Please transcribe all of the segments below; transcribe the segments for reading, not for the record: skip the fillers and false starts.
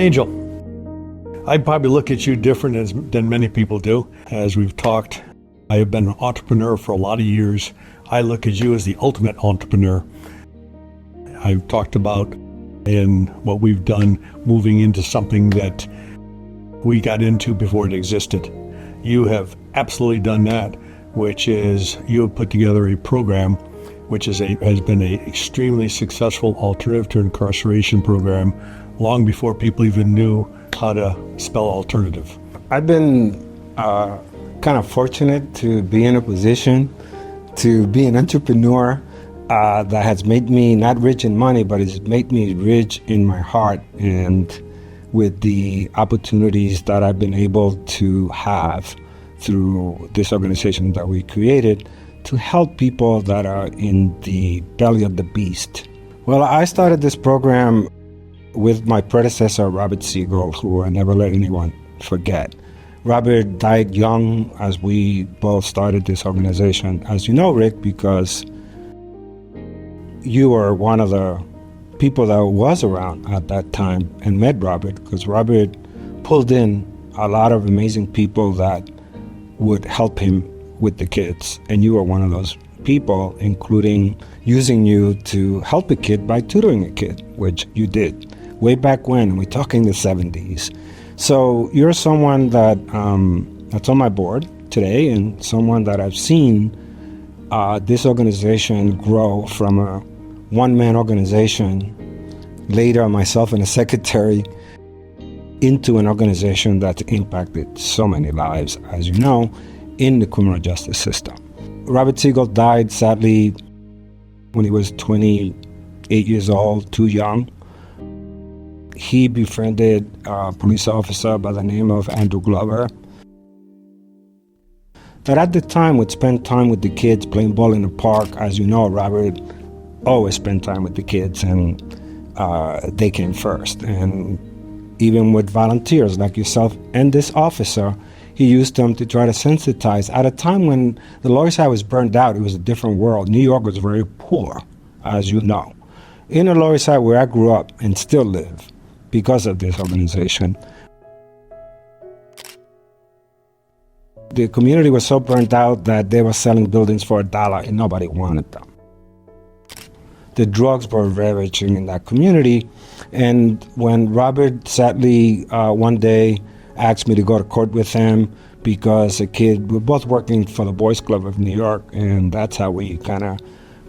Angel, I probably look at you different than many people do. As we've talked, I have been an entrepreneur for a lot of years. I look at you as the ultimate entrepreneur. I've talked about in what we've done, moving into something that we got into before it existed. You have absolutely done that, which is you have put together a program which has been an extremely successful alternative to incarceration program long before people even knew how to spell alternative. I've been kind of fortunate to be in a position to be an entrepreneur that has made me not rich in money, but it's made me rich in my heart and with the opportunities that I've been able to have through this organization that we created to help people that are in the belly of the beast. Well, I started this program with my predecessor, Robert Siegal, who I never let anyone forget. Robert died young as we both started this organization. As you know, Rick, because you were one of the people that was around at that time and met Robert, because Robert pulled in a lot of amazing people that would help him with the kids. And you were one of those people, including using you to help a kid by tutoring a kid, which you did way back when. We're talking the 70s. So you're someone that that's on my board today, and someone that I've seen this organization grow from a one-man organization, later myself and a secretary, into an organization that's impacted so many lives, as you know, in the criminal justice system. Robert Siegal died, sadly, when he was 28 years old, too young. He befriended a police officer by the name of Andrew Glover that at the time would spend time with the kids playing ball in the park. As you know, Robert always spent time with the kids, and they came first. And even with volunteers like yourself and this officer, he used them to try to sensitize. At a time when the Lower East Side was burned out, it was a different world. New York was very poor, as you know. In the Lower East Side, where I grew up and still live, because of this organization, the community was so burnt out that they were selling buildings for $1 and nobody wanted them. The drugs were ravaging in that community. And when Robert sadly one day asked me to go to court with him because we're both working for the Boys Club of New York, and that's how we kind of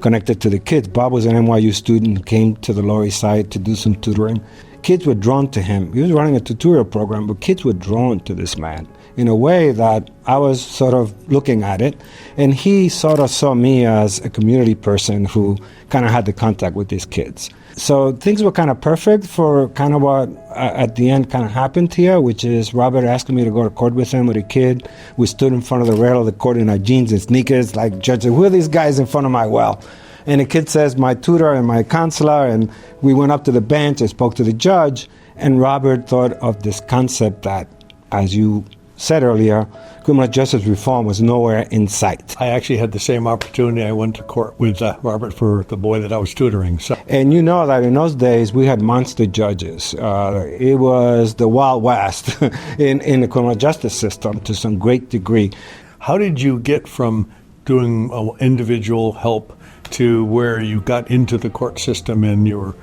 connected to the kids. Bob was an NYU student, came to the Lower East Side to do some tutoring. Kids were drawn to him. He was running a tutorial program, but kids were drawn to this man in a way that I was sort of looking at it. And he sort of saw me as a community person who kind of had the contact with these kids. So things were kind of perfect for kind of what at the end kind of happened here, which is Robert asking me to go to court with him with a kid. We stood in front of the rail of the court in our jeans and sneakers, like, judge, who are these guys in front of my well? And the kid says, my tutor and my counselor, and we went up to the bench and spoke to the judge, and Robert thought of this concept that, as you said earlier, criminal justice reform was nowhere in sight. I actually had the same opportunity. I went to court with Robert for the boy that I was tutoring. So. And you know that in those days, we had monster judges. It was the Wild West in the criminal justice system to some great degree. How did you get from doing individual help to where you got into the court system, and you were,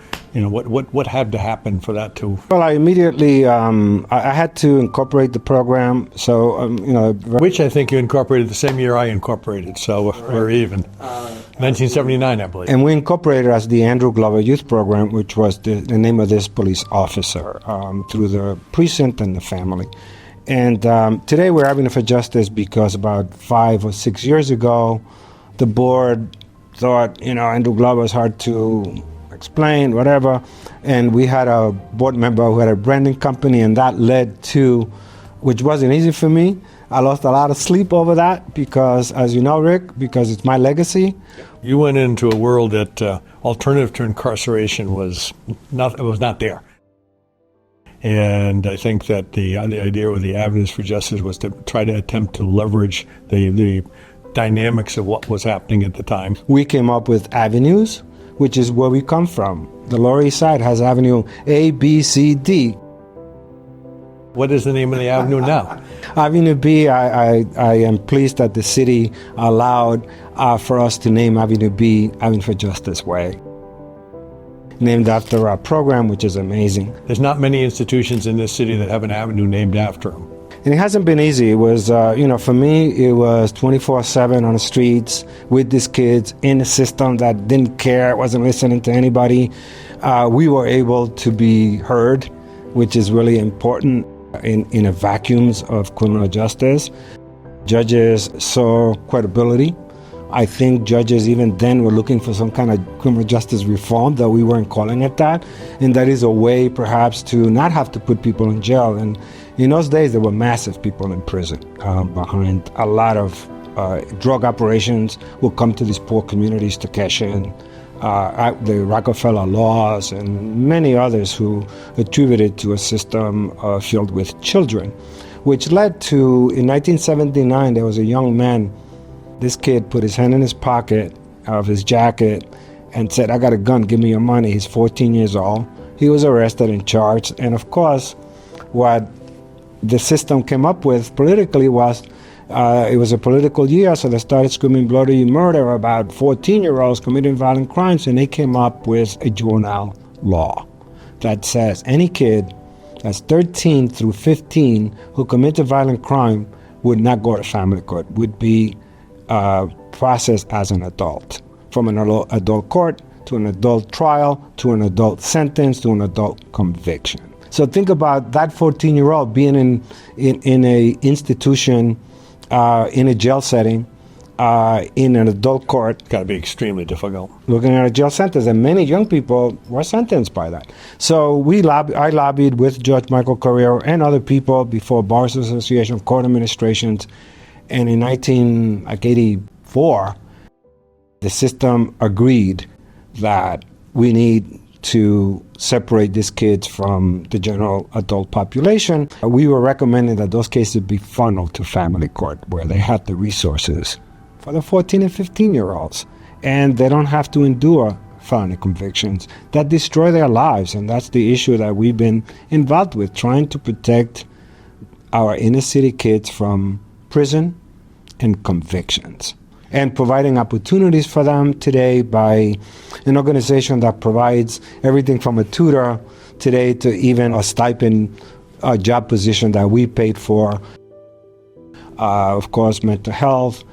what had to happen for that to? Well, I immediately, I had to incorporate the program. So, Which I think you incorporated the same year I incorporated, so we're even. 1979, I believe. And we incorporated as the Andrew Glover Youth Program, which was the name of this police officer, through the precinct and the family. And today we're having it for justice because about 5 or 6 years ago, the board thought, Andrew Glover was hard to explain, whatever. And we had a board member who had a branding company, and that led to, which wasn't easy for me. I lost a lot of sleep over that because, as you know, Rick, because it's my legacy. You went into a world that alternative to incarceration was not there. And I think that the idea with the Avenues for Justice was to try to attempt to leverage the dynamics of what was happening at the time. We came up with avenues, which is where we come from. The Lower East Side has Avenue A, B, C, D. What is the name of the avenue now? Avenue B, I am pleased that the city allowed for us to name Avenue B Avenue for Justice Way, named after our program, which is amazing. There's not many institutions in this city that have an avenue named after them. And it hasn't been easy. It was, for me, it was 24/7 on the streets with these kids in a system that didn't care, wasn't listening to anybody. We were able to be heard, which is really important in a vacuums of criminal justice. Judges saw credibility. I think judges even then were looking for some kind of criminal justice reform, though we weren't calling it that. And that is a way perhaps to not have to put people in jail. And in those days, there were massive people in prison behind a lot of drug operations would come to these poor communities to cash in. The Rockefeller laws and many others who attributed to a system filled with children, which led to, in 1979, there was a young man. This kid put his hand in his pocket of his jacket and said, "I got a gun, give me your money." He's 14 years old. He was arrested and charged. And of course, what the system came up with politically was, it was a political year, so they started screaming bloody murder about 14-year-olds committing violent crimes, and they came up with a juvenile law that says any kid that's 13 through 15 who commits a violent crime would not go to family court, would be processed as an adult, from an adult court to an adult trial to an adult sentence to an adult conviction. So think about that 14-year-old being in a institution, in a jail setting, in an adult court. Got to be extremely difficult. Looking at a jail sentence, and many young people were sentenced by that. So I lobbied with Judge Michael Carrero and other people before Bars Association, court administrations, and in 1984, the system agreed that we need to separate these kids from the general adult population. We were recommending that those cases be funneled to family court, where they had the resources for the 14 and 15-year-olds, and they don't have to endure felony convictions that destroy their lives. And that's the issue that we've been involved with, trying to protect our inner city kids from prison and convictions, and providing opportunities for them today by an organization that provides everything from a tutor today to even a stipend job position that we paid for. Of course, mental health,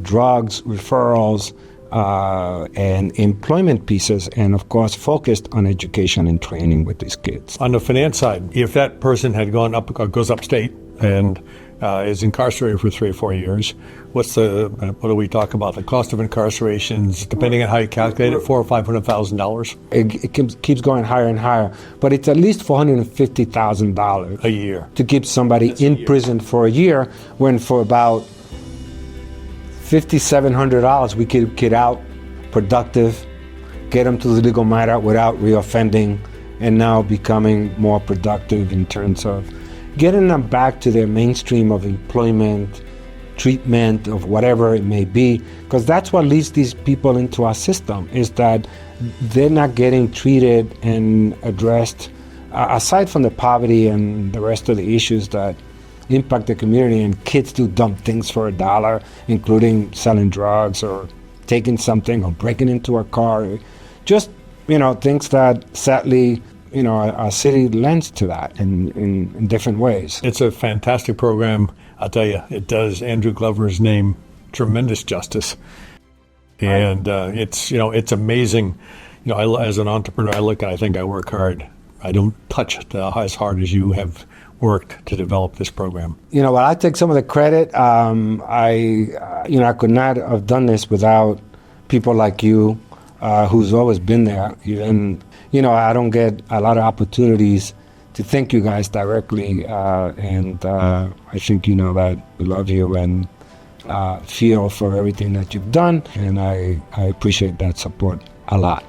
drugs, referrals, and employment pieces, and of course focused on education and training with these kids. On the finance side, if that person had goes upstate and is incarcerated for 3 or 4 years, what do we talk about? The cost of incarcerations, depending on how you calculate it, $400,000 or $500,000 it keeps going higher and higher, but it's at least $450,000 a year to keep somebody in prison for a year, when for about $5,700 we could get out productive, get them to the legal matter without reoffending, and now becoming more productive in terms of getting them back to their mainstream of employment, treatment, of whatever it may be, because that's what leads these people into our system, is that they're not getting treated and addressed, aside from the poverty and the rest of the issues that impact the community. And kids do dumb things for $1, including selling drugs or taking something or breaking into a car, just things that sadly our city lends to that in different ways. It's a fantastic program. I'll tell you, it does Andrew Glover's name tremendous justice. And it's amazing. As an entrepreneur, I think I work hard. I don't touch as hard as you have worked to develop this program. Well, I take some of the credit. I could not have done this without people like you, who's always been there. Even I don't get a lot of opportunities to thank you guys directly, and I think that we love you and feel for everything that you've done, and I appreciate that support a lot,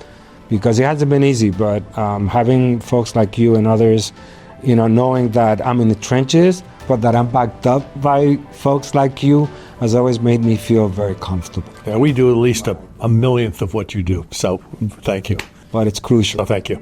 because it hasn't been easy, but having folks like you and others, knowing that I'm in the trenches, but that I'm backed up by folks like you, has always made me feel very comfortable. Yeah, we do at least a millionth of what you do, so thank you. But it's crucial. So thank you.